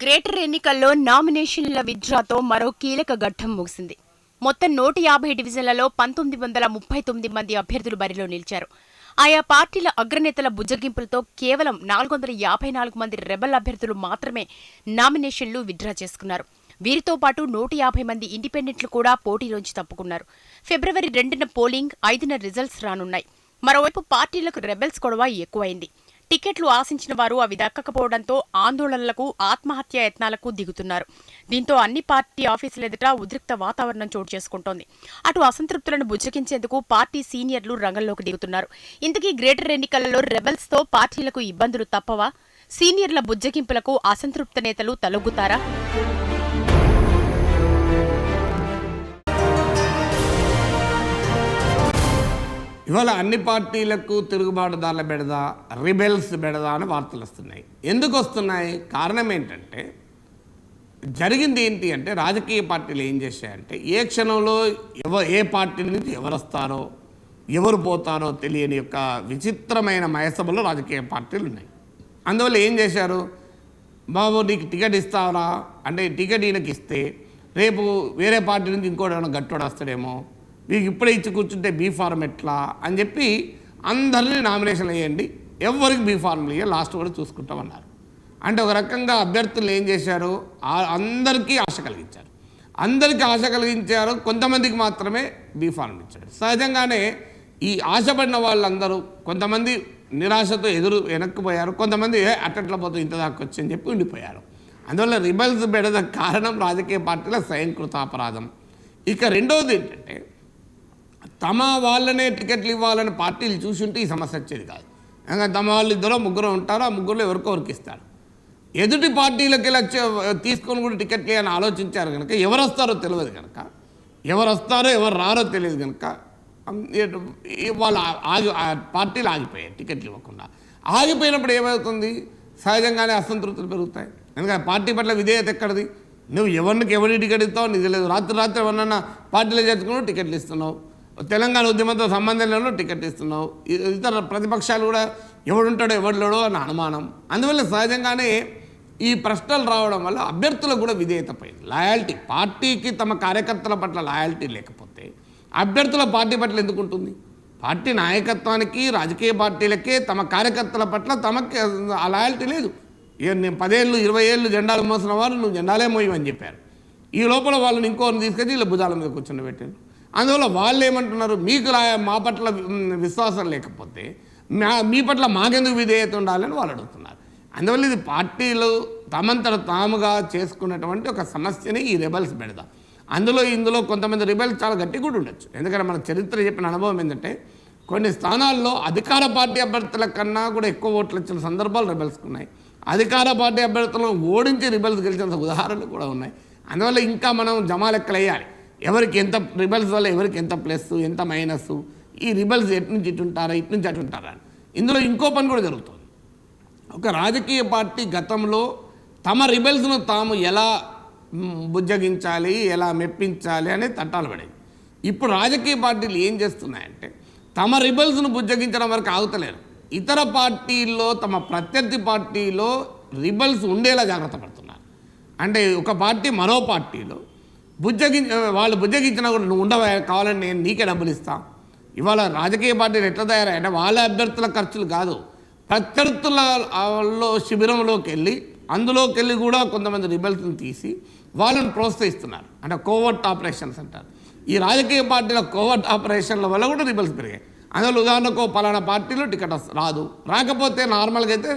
Greater ఎన్నికల్లో నామినేషన్ల విత్డ్రాతో మరో కీలక ఘట్టం ముగిసింది. మొత్తం 150 డివిజన్లలో 1939 మంది అభ్యర్థులు బరిలో నిలిచారు. ఆయా పార్టీల అగ్రనేతల బుజ్జగింపులతో కేవలం 454 మంది రెబల్ అభ్యర్థులు మాత్రమే నామినేషన్లు విత్డ్రా చేసుకున్నారు. వీరితో పాటు 150 మంది ఇండిపెండెంట్లు కూడా పోటీలోంచి తప్పుకున్నారు. ఫిబ్రవరి 2న పోలింగ్, 5న రిజల్ట్స్ రానున్నాయి. మరోవైపు పార్టీలకు రెబెల్స్ గొడవ ఎక్కువైంది. టికెట్లు ఆశించిన వారు అవి దక్కకపోవడంతో ఆందోళనలకు, ఆత్మహత్యా యత్నాలకు దిగుతున్నారు. దీంతో అన్ని పార్టీ ఆఫీసుల ఎదుట ఉద్రిక్త వాతావరణం చోటు చేసుకుంటోంది. అటు అసంతృప్తులను బుజ్జగించేందుకు పార్టీ సీనియర్లు రంగంలోకి దిగుతున్నారు. ఇంతకీ గ్రేటర్ ఎన్నికలలో రెబెల్స్తో పార్టీలకు ఇబ్బందులు తప్పవా? సీనియర్ల బుజ్జగింపులకు అసంతృప్త నేతలు తలొగ్గుతారా? ఇవాళ అన్ని పార్టీలకు తిరుగుబాటుదారుల బెడద, రిబెల్స్ బెడద అని వార్తలు వస్తున్నాయి. ఎందుకు వస్తున్నాయి? కారణం ఏంటంటే, జరిగింది ఏంటి అంటే, రాజకీయ పార్టీలు ఏం చేశాయంటే, ఏ క్షణంలో ఏ పార్టీ నుంచి ఎవరు వస్తారో ఎవరు పోతారో తెలియని యొక్క విచిత్రమైన మయసభలో రాజకీయ పార్టీలు ఉన్నాయి. అందువల్ల ఏం చేశారు, బాబు నీకు టికెట్ ఇస్తావరా అంటే టికెట్ ఈయనకి ఇస్తే రేపు వేరే పార్టీ నుంచి ఇంకోటి ఏమైనా గట్టోడు వస్తాడేమో, మీకు ఇప్పుడే ఇచ్చి కూర్చుంటే బీ ఫార్మ్ ఎట్లా అని చెప్పి అందరినీ నామినేషన్లు వేయండి, ఎవరికి బీ ఫార్మ్లు ఇవ్వాలి, లాస్ట్ కూడా చూసుకుంటామన్నారు. అంటే ఒక రకంగా అభ్యర్థులు ఏం చేశారు, అందరికీ ఆశ కలిగించారు. కొంతమందికి మాత్రమే బీ ఫార్మ్ ఇచ్చారు. సహజంగానే ఈ ఆశపడిన వాళ్ళందరూ కొంతమంది నిరాశతో వెనక్కిపోయారు, కొంతమంది అట్టట్ల పోతూ ఇంత దాకా వచ్చి అని చెప్పి ఉండిపోయారు. అందువల్ల రిబల్స్ బెడద కారణం రాజకీయ పార్టీల స్వయంకృతాపరాధం. ఇక రెండవది ఏంటంటే, తమ వాళ్ళనే టికెట్లు ఇవ్వాలని పార్టీలు చూసుంటే ఈ సమస్య వచ్చేది కాదు. ఎందుకంటే తమ వాళ్ళు ఇద్దరు ముగ్గురు ఉంటారు, ఆ ముగ్గురులో ఎవరికి ఇస్తారు. ఎదుటి పార్టీలకి తీసుకొని కూడా టికెట్లు అని ఆలోచించారు కనుక ఎవరు వస్తారో తెలియదు కనుక, ఎవరు వస్తారో ఎవరు రారో తెలియదు కనుక వాళ్ళు పార్టీలు ఆగిపోయాయి. టికెట్లు ఇవ్వకుండా ఆగిపోయినప్పుడు ఏమవుతుంది, సహజంగానే అసంతృప్తులు పెరుగుతాయి. ఎందుకంటే పార్టీ పట్ల విధేయత ఎక్కడిది? నువ్వు ఎవరి టికెట్ ఇస్తావు నీకు తెలియదు. రాత్రి ఎవరన్నా పార్టీలో చేర్చుకున్నావు, టికెట్లు ఇస్తున్నావు. తెలంగాణ ఉద్యమంతో సంబంధం లేనో టికెట్ ఇస్తున్నావు. ఇతర ప్రతిపక్షాలు కూడా ఎవడుంటాడో ఎవడులేడో అని అనుమానం. అందువల్ల సహజంగానే ఈ ప్రశ్నలు రావడం వల్ల అభ్యర్థులకు కూడా విధేయత పోయింది. లాయాలిటీ, పార్టీకి తమ కార్యకర్తల పట్ల లాయాలిటీ లేకపోతే అభ్యర్థుల పార్టీ పట్ల ఎందుకు ఉంటుంది? పార్టీ నాయకత్వానికి, రాజకీయ పార్టీలకే తమ కార్యకర్తల పట్ల తమకి ఆ లాయాలిటీ లేదు. నేను 10 ఏళ్ళు 20 ఏళ్ళు జెండాలు మోసిన వారు నువ్వు జెండాలే మోయమని చెప్పారు. ఈ లోపల వాళ్ళని ఇంకోరిని తీసుకొచ్చి వీళ్ళ భుజాల మీద కూర్చొని పెట్టారు. అందువల్ల వాళ్ళు ఏమంటున్నారు, మీకు మా పట్ల విశ్వాసం లేకపోతే మీ పట్ల మాకెందుకు విధేయత ఉండాలని వాళ్ళు అడుగుతున్నారు. అందువల్ల ఇది పార్టీలు తమంతట తాముగా చేసుకున్నటువంటి ఒక సమస్యని ఈ రెబల్స్ పెడదాం. ఇందులో కొంతమంది రిబెల్స్ చాలా గట్టి కూడా ఉండొచ్చు. ఎందుకంటే మన చరిత్ర చెప్పిన అనుభవం ఏంటంటే, కొన్ని స్థానాల్లో అధికార పార్టీ అభ్యర్థుల కన్నా కూడా ఎక్కువ ఓట్లు వచ్చిన సందర్భాలు రిబెల్స్కి ఉన్నాయి. అధికార పార్టీ అభ్యర్థులను ఓడించి రిబెల్స్ గెలిచిన ఉదాహరణలు కూడా ఉన్నాయి. అందువల్ల ఇంకా మనం జమాలెక్కలు వేయాలి, ఎవరికి ఎంత రిబెల్స్ వల్ల ఎవరికి ఎంత ప్లస్ ఎంత మైనస్, ఈ రిబెల్స్ ఎటు నుంచి ఇటు ఉంటారా ఇటు నుంచి అటు ఉంటారా అని. ఇందులో ఇంకో పని కూడా జరుగుతుంది. ఒక రాజకీయ పార్టీ గతంలో తమ రిబెల్స్ను తాము ఎలా బుజ్జగించాలి, ఎలా మెప్పించాలి అనే తట్టాలు పడేది. ఇప్పుడు రాజకీయ పార్టీలు ఏం చేస్తున్నాయంటే, తమ రిబెల్స్ను బుజ్జగించడం వరకు ఆగుతలేరు. ఇతర పార్టీల్లో, తమ ప్రత్యర్థి పార్టీలో రిబెల్స్ ఉండేలా జాగ్రత్త పడుతున్నారు. అంటే ఒక పార్టీ మరో పార్టీలో వాళ్ళు బుజ్జగించినా కూడా నువ్వు ఉండవా, కావాలని నేను నీకే డబ్బులు ఇస్తాను. ఇవాళ రాజకీయ పార్టీలు ఎట్లా తయారంటే, వాళ్ళ అభ్యర్థుల ఖర్చులు కాదు, ప్రత్యర్థులలో శిబిరంలోకి వెళ్ళి అందులోకి వెళ్ళి కూడా కొంతమంది రిబెల్స్ని తీసి వాళ్ళని ప్రోత్సహిస్తున్నారు. అంటే కోవర్ట్ ఆపరేషన్స్ అంటారు. ఈ రాజకీయ పార్టీల కోవర్ట్ ఆపరేషన్ల వల్ల కూడా రిబెల్స్ పెరిగాయి. అందులో ఉదాహరణకు పలానా పార్టీలో టికెట్ రాకపోతే నార్మల్గా అయితే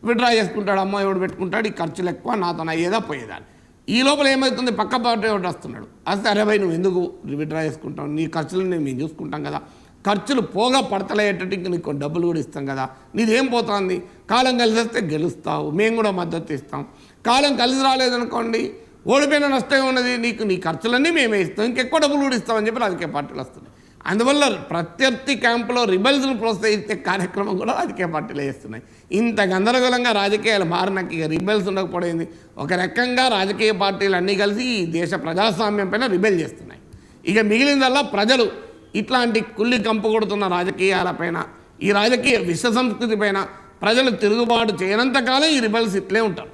విత్డ్రా చేసుకుంటాడు, అమ్మ ఎవడు పెట్టుకుంటాడు, ఈ ఖర్చులు ఎక్కువ నాతో అయ్యేదా పోయేదాన్ని. ఈ లోపల ఏమవుతుంది, పక్క పార్టీ ఒకటి వస్తున్నాడు, వస్తే అరే భయ్ నువ్వు ఎందుకు విత్డ్రా చేసుకుంటావు, నీ ఖర్చులను మేము చూసుకుంటాం కదా, ఖర్చులు పోగా పడతలేటట్టు ఇంక నీకు డబ్బులు కూడా ఇస్తాం కదా, నీదేం పోతుంది, కాలం కలిసి వస్తే గెలుస్తావు, మేము కూడా మద్దతు ఇస్తాం. కాలం కలిసి రాలేదనుకోండి, ఓడిపోయిన నష్టం ఉన్నది, నీ ఖర్చులన్నీ మేమే ఇస్తాం, ఇంకెక్కువ డబ్బులు కూడా ఇస్తామని చెప్పి రాజకీయ పార్టీలు వస్తున్నాయి. అందువల్ల ప్రత్యర్థి క్యాంపులో రిబెల్స్ను ప్రోత్సహించే కార్యక్రమం కూడా రాజకీయ పార్టీలు చేస్తున్నాయి. ఇంత గందరగోళంగా రాజకీయాలు మారినాక ఇక రిబెల్స్ ఉండకపోయింది. ఒక రకంగా రాజకీయ పార్టీలు అన్నీ కలిసి ఈ దేశ ప్రజాస్వామ్యం పైన రిబెల్ చేస్తున్నాయి. ఇక మిగిలిందల్లా ప్రజలు ఇట్లాంటి కుళ్ళి కంపు కొడుతున్న రాజకీయాలపైన, ఈ రాజకీయ విశ్వ సంస్కృతి పైన ప్రజలు తిరుగుబాటు చేయనంతకాలం ఈ రిబెల్స్ ఇట్లే ఉంటారు.